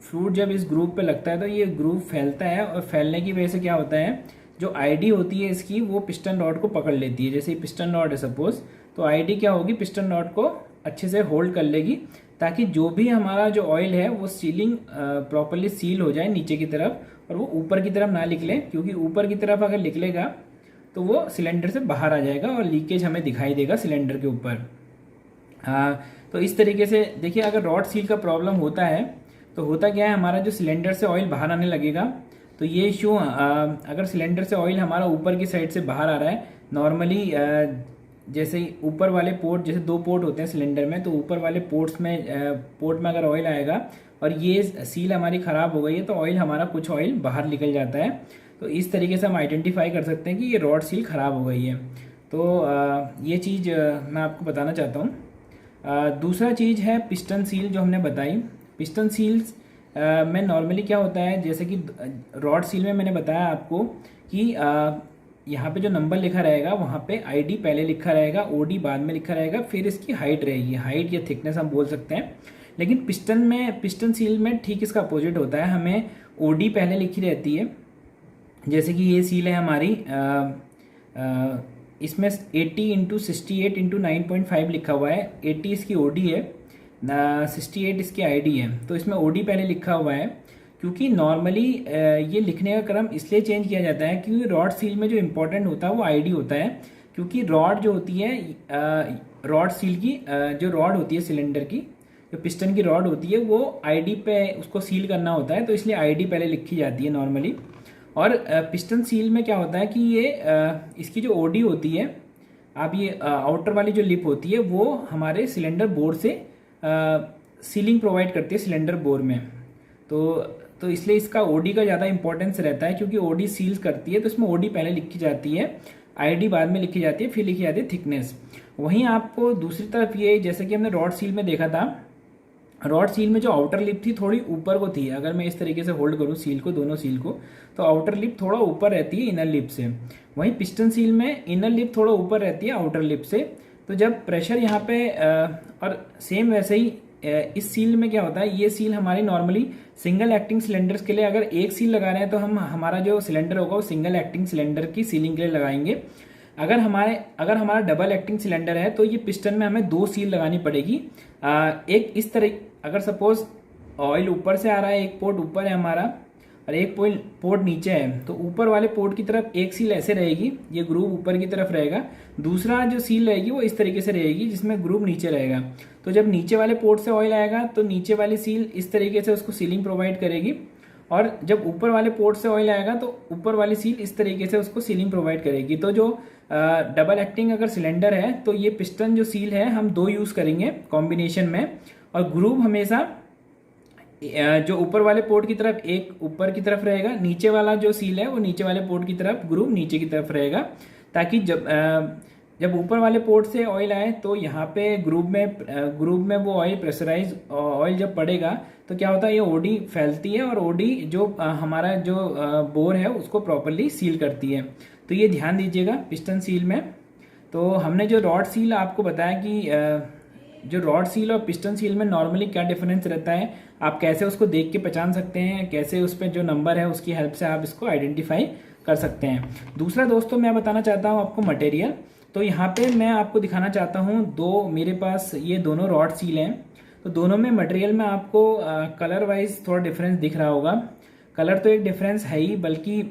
फ्लूइड जब इस ग्रूव पे लगता है तो ये ग्रूव फैलता है, और फैलने की वजह से क्या होता है, जो आईडी होती है इसकी वो पिस्टन रॉड को पकड़ लेती है। जैसे पिस्टन रॉड है सपोज, तो आईडी क्या होगी, पिस्टन रॉड को अच्छे से होल्ड कर लेगी ताकि जो भी हमारा जो ऑयल है वो सीलिंग प्रॉपरली सील हो जाए नीचे की तरफ और वो ऊपर की तरफ ना निकले। क्योंकि ऊपर की तरफ अगर निकलेगा तो वो सिलेंडर से बाहर आ जाएगा और लीकेज हमें दिखाई देगा सिलेंडर के ऊपर। तो इस तरीके से देखिए, अगर रॉड सील का प्रॉब्लम होता है तो होता क्या है, हमारा जो सिलेंडर से ऑयल बाहर आने लगेगा। तो ये इशू अगर सिलेंडर से ऑयल हमारा ऊपर की साइड से बाहर आ रहा है, नॉर्मली जैसे ऊपर वाले पोर्ट, जैसे 2 पोर्ट होते हैं सिलेंडर में, तो ऊपर वाले पोर्ट में अगर ऑयल आएगा और ये सील हमारी ख़राब हो गई है तो ऑयल हमारा कुछ ऑयल बाहर निकल जाता है। तो इस तरीके से हम आइडेंटिफाई कर सकते हैं कि ये रॉड सील ख़राब हो गई है। तो ये चीज़ मैं आपको बताना चाहता हूँ। दूसरा चीज़ है पिस्टन सील जो हमने बताई। पिस्टन सील्स में नॉर्मली क्या होता है, जैसे कि रॉड सील में मैंने बताया आपको कि यहाँ पे जो नंबर लिखा रहेगा वहाँ पे आईडी पहले लिखा रहेगा, ओडी बाद में लिखा रहेगा, फिर इसकी हाइट रहेगी, हाइट या थिकनेस हम बोल सकते हैं। लेकिन पिस्टन सील में ठीक इसका अपोजिट होता है, हमें ओडी पहले लिखी रहती है। जैसे कि ये सील है हमारी, इसमें 80x68x9.5 लिखा हुआ है। 80 इसकी ओडी है, 68 इसकी आईडी है। तो इसमें ओडी पहले लिखा हुआ है क्योंकि नॉर्मली ये लिखने का क्रम इसलिए चेंज किया जाता है क्योंकि रॉड सील में जो इम्पोर्टेंट होता है वो आईडी होता है। क्योंकि रॉड जो होती है, रॉड सील की जो रॉड होती है सिलेंडर की, जो पिस्टन की रॉड होती है, वो आईडी पे उसको सील करना होता है, तो इसलिए आईडी पहले लिखी जाती है नॉर्मली। और पिस्टन सील में क्या होता है कि ये इसकी जो ओडी होती है, आप ये आउटर वाली जो लिप होती है वो हमारे सिलेंडर बोर से सीलिंग प्रोवाइड करती है सिलेंडर बोर में। तो इसलिए इसका ओडी का ज़्यादा इंपॉर्टेंस रहता है क्योंकि ओडी सील करती है, तो इसमें ओडी पहले लिखी जाती है, आईडी बाद में लिखी जाती है, फिर लिखी जाती है थिकनेस। वहीं आपको दूसरी तरफ ये, जैसे कि हमने रॉड सील में देखा था, रॉड सील में जो आउटर लिप थी थोड़ी ऊपर को थी। अगर मैं इस तरीके से होल्ड करूँ सील को, दोनों सील को, तो आउटर लिप थोड़ा ऊपर रहती है इनर लिप से। वहीं पिस्टन सील में इनर लिप थोड़ा ऊपर रहती है आउटर लिप से। तो जब प्रेशर यहाँ पे और सेम वैसे ही इस सील में क्या होता है, ये सील हमारी नॉर्मली सिंगल एक्टिंग सिलेंडर्स के लिए, अगर एक सील लगा रहे हैं तो हम हमारा जो सिलेंडर होगा वो सिंगल एक्टिंग सिलेंडर की सीलिंग के लिए लगाएंगे। अगर हमारा डबल एक्टिंग सिलेंडर है तो ये पिस्टन में हमें 2 सील लगानी पड़ेगी। एक इस तरह, अगर सपोज ऑयल ऊपर से आ रहा है, एक पोर्ट ऊपर है हमारा, और एक पोर्ट नीचे है, तो ऊपर वाले पोर्ट की तरफ एक सील ऐसे रहेगी, ये ग्रूव ऊपर की तरफ रहेगा, दूसरा जो सील रहेगी वो इस तरीके से रहेगी जिसमें ग्रूव नीचे रहेगा। तो जब नीचे वाले पोर्ट से ऑयल आएगा तो नीचे वाली सील इस तरीके से उसको सीलिंग प्रोवाइड करेगी, और जब ऊपर वाले पोर्ट से ऑयल आएगा तो ऊपर वाली सील इस तरीके से उसको सीलिंग प्रोवाइड करेगी। तो जो डबल एक्टिंग अगर सिलेंडर है तो ये पिस्टन जो सील है हम 2 यूज़ करेंगे कॉम्बिनेशन में, और ग्रूव हमेशा जो ऊपर वाले पोर्ट की तरफ एक ऊपर की तरफ रहेगा, नीचे वाला जो सील है वो नीचे वाले पोर्ट की तरफ, ग्रूव नीचे की तरफ रहेगा, ताकि जब ऊपर वाले पोर्ट से ऑयल आए तो यहाँ पे ग्रूव में वो ऑयल प्रेशराइज ऑयल जब पड़ेगा तो क्या होता है, ये ओडी फैलती है और ओडी जो हमारा जो बोर है उसको प्रॉपरली सील करती है। तो ये ध्यान दीजिएगा पिस्टन सील में। तो हमने जो रॉड सील आपको बताया कि जो रॉड सील और पिस्टन सील में नॉर्मली क्या डिफरेंस रहता है, आप कैसे उसको देख के पहचान सकते हैं, कैसे उस पर जो नंबर है उसकी हेल्प से आप इसको आइडेंटिफाई कर सकते हैं। दूसरा दोस्तों मैं बताना चाहता हूँ आपको मटेरियल। तो यहाँ पे मैं आपको दिखाना चाहता हूँ दो, मेरे पास ये दोनों रॉड सील हैं, तो दोनों में मटेरियल में आपको कलर वाइज थोड़ा डिफरेंस दिख रहा होगा। कलर तो एक डिफरेंस है ही, बल्कि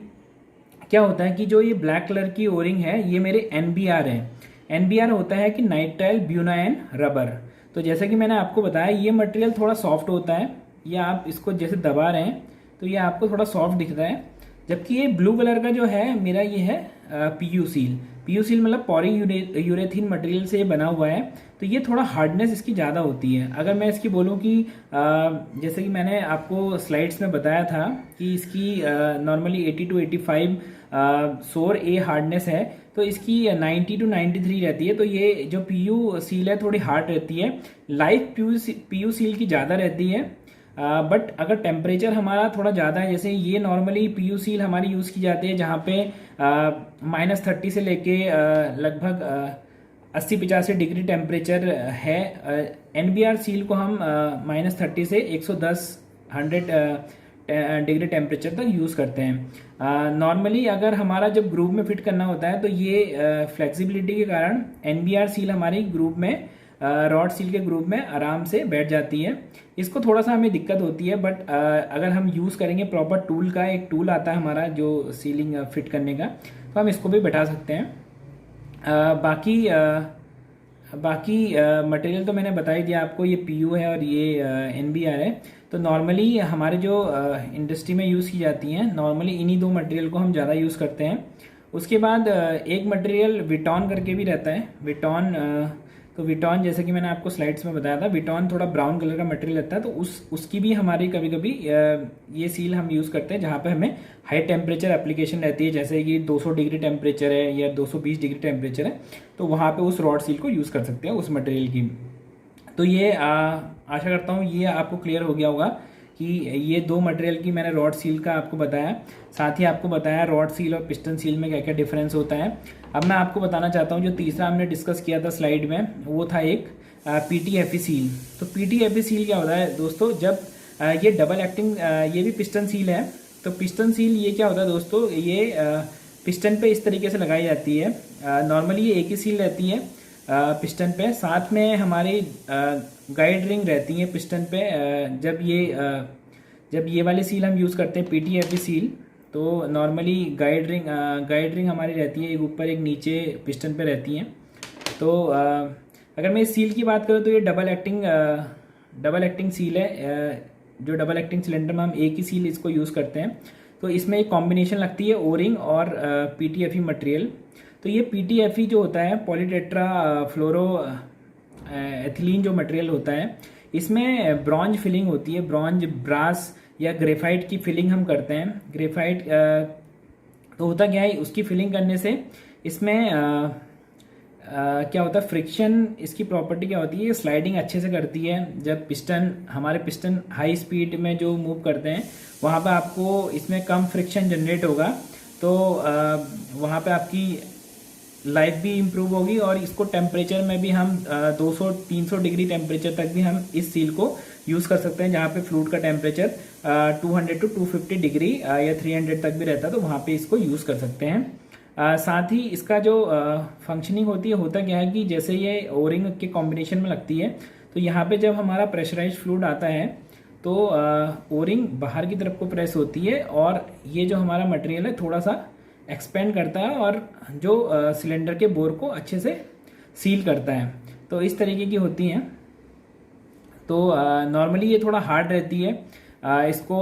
क्या होता है कि जो ये ब्लैक कलर की ओरिंग है ये मेरे NBR है। NBR होता है कि नाइट्राइल ब्यूनाइन रबर। तो जैसे कि मैंने आपको बताया ये मटेरियल थोड़ा सॉफ्ट होता है, ये आप इसको जैसे दबा रहे हैं तो ये आपको थोड़ा सॉफ्ट दिख रहा है, जबकि ये ब्लू कलर का जो है मेरा ये है PU सील। PU सील मतलब पॉली यूरेथीन मटेरियल से ये बना हुआ है, तो ये थोड़ा हार्डनेस इसकी ज़्यादा होती है। अगर मैं इसकी बोलूँ कि जैसे कि मैंने आपको स्लाइड्स में बताया था कि इसकी नॉर्मली 80 to 85 सोर ए हार्डनेस है, तो इसकी 90 to 93 रहती है। तो ये जो PU सील है थोड़ी हार्ड रहती है, लाइफ PU सील की ज़्यादा रहती है। बट अगर टेम्परेचर हमारा थोड़ा ज़्यादा है, जैसे ये नॉर्मली PU सील हमारी यूज़ की जाती है जहाँ पे -30 से लेके लगभग 80-85 डिग्री टेम्परेचर है। NBR सील को हम -30 से 110 डिग्री टेम्परेचर तक यूज़ करते हैं। नॉर्मली अगर हमारा जब ग्रूव में फिट करना होता है तो ये फ्लेक्सिबिलिटी के कारण NBR सील हमारी ग्रूव में रॉड सील के ग्रूव में आराम से बैठ जाती है। इसको थोड़ा सा हमें दिक्कत होती है, बट अगर हम यूज़ करेंगे प्रॉपर टूल का, एक टूल आता है हमारा जो सीलिंग फिट करने का, तो हम इसको भी बैठा सकते हैं। बाकी मटेरियल तो मैंने बता ही दिया आपको, ये PU है और ये NBR है। तो नॉर्मली हमारे जो इंडस्ट्री में यूज़ की जाती हैं, नॉर्मली इन्हीं 2 मटेरियल को हम ज़्यादा यूज़ करते हैं। उसके बाद एक मटेरियल विटॉन करके भी रहता है, विटॉन। तो विटॉन जैसे कि मैंने आपको स्लाइड्स में बताया था, विटॉन थोड़ा ब्राउन कलर का मटेरियल रहता है, तो उसकी भी हमारी कभी कभी ये सील हम यूज़ करते हैं जहाँ पे हमें हाई टेम्परेचर एप्लीकेशन रहती है, जैसे कि 200 डिग्री टेम्परेचर है या 220 डिग्री टेम्परेचर है, तो वहाँ पे उस रॉड सील को यूज़ कर सकते हैं उस मटेरियल की। तो ये आशा करता हूँ ये आपको क्लियर हो गया होगा कि ये 2 मटेरियल की मैंने रॉड सील का आपको बताया, साथ ही आपको बताया रॉड सील और पिस्टन सील में क्या क्या डिफरेंस होता है। अब मैं आपको बताना चाहता हूँ जो तीसरा हमने डिस्कस किया था स्लाइड में, वो था एक PTFE सील। तो PTFE सील क्या होता है दोस्तों, जब ये डबल एक्टिंग, ये भी पिस्टन सील है, तो पिस्टन सील ये क्या होता है दोस्तों, ये पिस्टन पे इस तरीके से लगाई जाती है। नॉर्मली ये एक ही सील रहती है पिस्टन पे, साथ में हमारी गाइड रिंग रहती है पिस्टन पे। जब ये वाली सील हम यूज़ करते हैं PTFE सील, तो नॉर्मली गाइड रिंग हमारी रहती है, एक ऊपर एक नीचे पिस्टन पे रहती हैं। तो अगर मैं इस सील की बात करूँ तो ये डबल एक्टिंग सील है। जो डबल एक्टिंग सिलेंडर में हम एक ही सील इसको यूज़ करते हैं, तो इसमें एक कॉम्बिनेशन लगती है ओरिंग और PTFE मटेरियल। तो ये PTFE जो होता है पॉलीटेट्रा फ्लोरो एथिलीन जो मटेरियल होता है, इसमें ब्रॉन्ज फिलिंग होती है, ब्रॉन्ज, ब्रास या ग्रेफाइट की फिलिंग हम करते हैं। ग्रेफाइट तो होता क्या है, उसकी फिलिंग करने से इसमें क्या होता है, फ्रिक्शन, इसकी प्रॉपर्टी क्या होती है, स्लाइडिंग अच्छे से करती है। जब हमारे पिस्टन हाई स्पीड में जो मूव करते हैं वहाँ पे आपको इसमें कम फ्रिक्शन जनरेट होगा, तो वहाँ पे आपकी लाइफ भी इम्प्रूव होगी, और इसको टेम्परेचर में भी हम 200-300 डिग्री टेम्परेचर तक भी हम इस सील को यूज़ कर सकते हैं, जहाँ पे फ्लूइड का टेम्परेचर 200 to 250 डिग्री या 300 तक भी रहता है, तो वहाँ पे इसको यूज़ कर सकते हैं। साथ ही इसका जो फंक्शनिंग होती है, होता क्या है कि जैसे ये ओरिंग के कॉम्बिनेशन में लगती है, तो यहाँ पे जब हमारा प्रेशराइज्ड फ्लूइड आता है तो ओरिंग बाहर की तरफ को प्रेस होती है और ये जो हमारा मटेरियल है थोड़ा सा एक्सपेंड करता है और जो सिलेंडर के बोर को अच्छे से सील करता है। तो इस तरीके की होती हैं। तो नॉर्मली ये थोड़ा हार्ड रहती है। इसको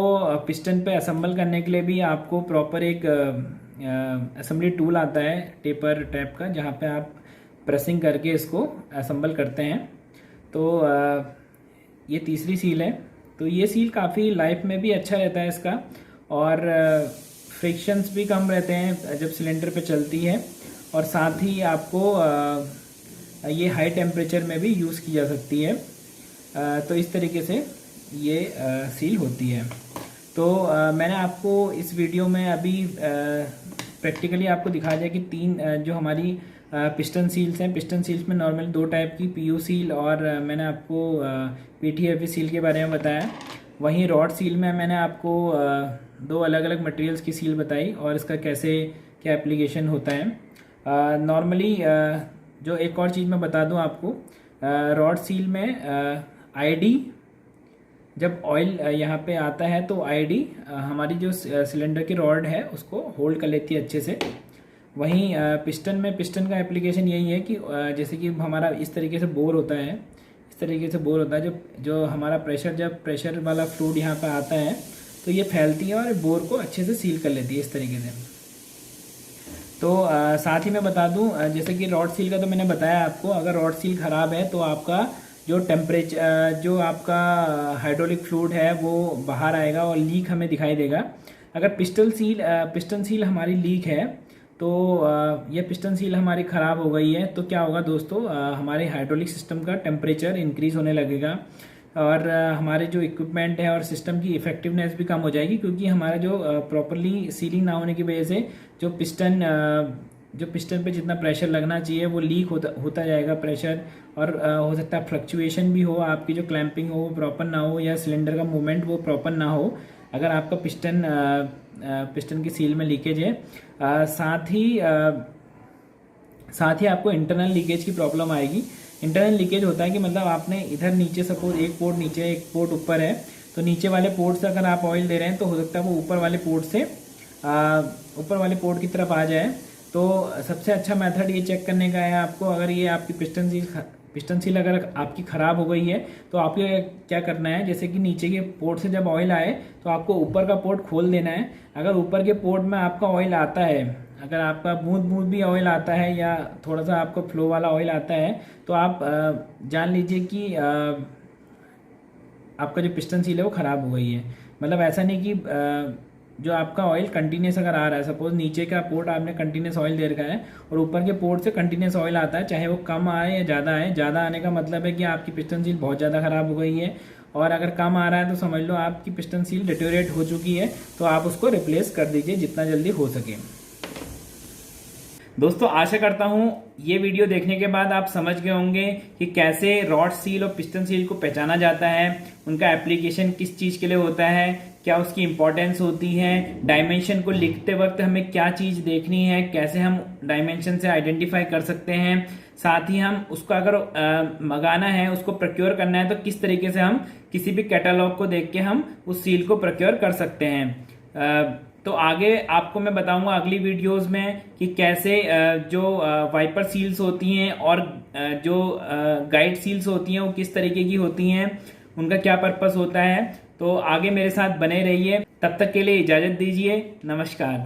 पिस्टन पे असेंबल करने के लिए भी आपको प्रॉपर एक असेंबली टूल आता है टेपर टाइप का, जहाँ पे आप प्रेसिंग करके इसको असेंबल करते हैं। तो ये तीसरी सील है। तो ये सील काफ़ी लाइफ में भी अच्छा रहता है इसका, और फ्रिक्शंस भी कम रहते हैं जब सिलेंडर पे चलती है, और साथ ही आपको ये हाई टेम्परेचर में भी यूज़ की जा सकती है। तो इस तरीके से ये सील होती है। तो मैंने आपको इस वीडियो में अभी प्रैक्टिकली आपको दिखा दिया कि तीन जो हमारी पिस्टन सील्स हैं। पिस्टन सील्स में नॉर्मल दो टाइप की, पीयू सील और मैंने आपको पीटीएफई सील के बारे में बताया। वहीं रॉड सील में मैंने आपको दो अलग अलग मटेरियल्स की सील बताई और इसका कैसे क्या एप्लीकेशन होता है। नॉर्मली जो एक और चीज़ मैं बता दूं आपको, रॉड सील में आईडी जब ऑयल यहाँ पे आता है तो आईडी हमारी जो सिलेंडर की रॉड है उसको होल्ड कर लेती है अच्छे से। वहीं पिस्टन का एप्लीकेशन यही है कि जैसे कि हमारा इस तरीके से बोर होता है, इस तरीके से बोर होता है, जो हमारा जब प्रेशर वाला फ्लूइड यहाँ पे आता है तो ये फैलती है और बोर को अच्छे से सील कर लेती है इस तरीके से। तो साथ ही मैं बता दूं, जैसे कि रॉड सील का तो मैंने बताया आपको, अगर रॉड सील ख़राब है तो आपका जो टेम्परेचर जो आपका हाइड्रोलिक फ्लूइड है वो बाहर आएगा और लीक हमें दिखाई देगा। अगर पिस्टन सील हमारी लीक है तो ये पिस्टन सील हमारी ख़राब हो गई है तो क्या होगा दोस्तों, हमारे हाइड्रोलिक सिस्टम का टेम्परेचर इंक्रीज़ होने लगेगा और हमारे जो इक्विपमेंट है और सिस्टम की इफ़ेक्टिवनेस भी कम हो जाएगी, क्योंकि हमारा जो प्रॉपरली सीलिंग ना होने की वजह से जो पिस्टन पे जितना प्रेशर लगना चाहिए वो लीक होता जाएगा प्रेशर, और हो सकता है फ्लक्चुएशन भी हो, आपकी जो क्लैंपिंग हो वो प्रॉपर ना हो या सिलेंडर का मूवमेंट वो प्रॉपर ना हो अगर आपका पिस्टन की सील में लीकेज है। साथ ही आपको इंटरनल लीकेज की प्रॉब्लम आएगी। इंटरनल लीकेज होता है कि मतलब आपने इधर नीचे सपोज एक पोर्ट नीचे एक पोर्ट ऊपर है, तो नीचे वाले पोर्ट से अगर आप ऑयल दे रहे हैं तो हो सकता है वो ऊपर वाले पोर्ट की तरफ आ जाए। तो सबसे अच्छा मेथड ये चेक करने का है आपको, अगर ये आपकी पिस्टन सील अगर आपकी ख़राब हो गई है तो आपको क्या करना है, जैसे कि नीचे के पोर्ट से जब ऑयल आए तो आपको ऊपर का पोर्ट खोल देना है। अगर ऊपर के पोर्ट में आपका ऑयल आता है, अगर आपका बूंद भी ऑयल आता है या थोड़ा सा आपको फ्लो वाला ऑयल आता है तो आप जान लीजिए कि आपका जो पिस्टन सील है वो ख़राब हो गई है। मतलब ऐसा नहीं कि जो आपका ऑयल कंटिन्यूस अगर आ रहा है, सपोज नीचे का पोर्ट आपने कंटिन्यूस ऑयल दे रखा है और ऊपर के पोर्ट से कंटिन्यूस ऑयल आता है, चाहे वो कम आए या ज़्यादा आए, ज़्यादा आने का मतलब है कि आपकी पिस्टन सील बहुत ज़्यादा ख़राब हो गई है, और अगर कम आ रहा है तो समझ लो आपकी पिस्टन सील डिटोरेट हो चुकी है। तो आप उसको रिप्लेस कर दीजिए जितना जल्दी हो सके। दोस्तों आशा करता हूं ये वीडियो देखने के बाद आप समझ गए होंगे कि कैसे रॉड सील और पिस्टन सील को पहचाना जाता है, उनका एप्लीकेशन किस चीज़ के लिए होता है, क्या उसकी इंपॉर्टेंस होती है, डायमेंशन को लिखते वक्त हमें क्या चीज़ देखनी है, कैसे हम डायमेंशन से आइडेंटिफाई कर सकते हैं, साथ ही हम उसको अगर मंगाना है, उसको प्रोक्योर करना है तो किस तरीके से हम किसी भी कैटलॉग को देख के हम उस सील को प्रोक्योर कर सकते हैं। तो आगे आपको मैं बताऊंगा अगली वीडियोस में कि कैसे जो वाइपर सील्स होती हैं और जो गाइड सील्स होती हैं वो किस तरीके की होती हैं, उनका क्या पर्पस होता है। तो आगे मेरे साथ बने रहिए, तब तक के लिए इजाज़त दीजिए, नमस्कार।